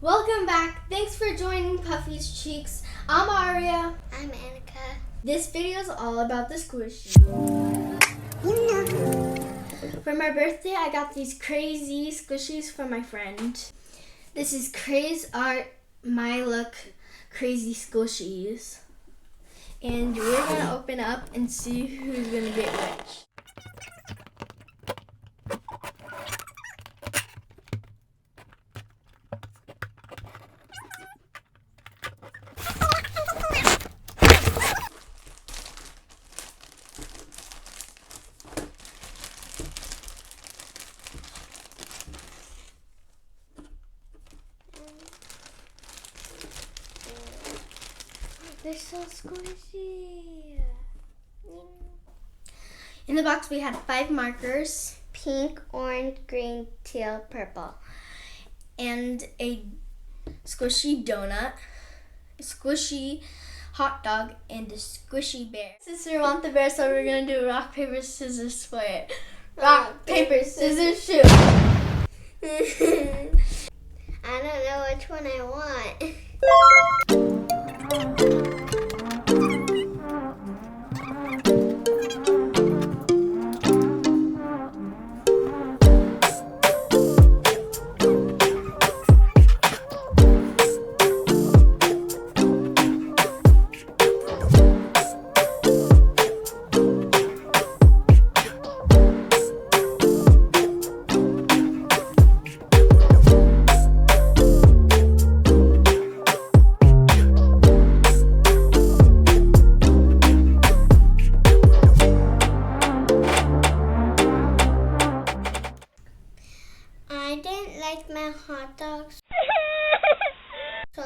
Welcome back. Thanks for joining Puffycheeks. I'm Aria. I'm Anaka. This video is all about the squishies. For my birthday, I got these crazy squishies from my friend. This is cra-z-art My Look Crazy Squishies. And we're going to open up and see who's going to get which. They're so squishy. In the box, we had 5 markers. Pink, orange, green, teal, purple. And a squishy donut, a squishy hot dog, and a squishy bear. Sister want the bear, so we're going to do rock, paper, scissors for it. Rock, paper, scissors, shoot. I don't know which one I want. I didn't like my hot dogs, so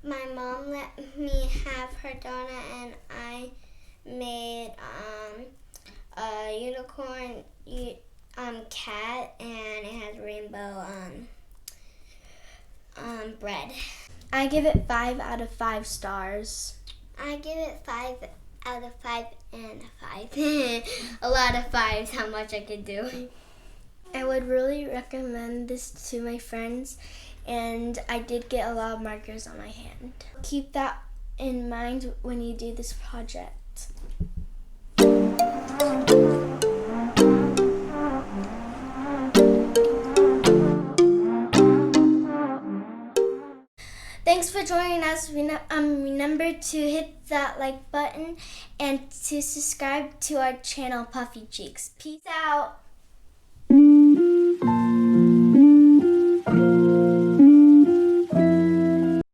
my mom let me have her donut, and I made a unicorn cat, and it has rainbow bread. I give it 5 out of 5 stars. I give it 5 out of 5 and 5. A lot of 5s, how much I could do. I would really recommend this to my friends, and I did get a lot of markers on my hand. Keep that in mind when you do this project. Thanks for joining us. Remember to hit that like button and to subscribe to our channel, Puffycheeks. Peace out.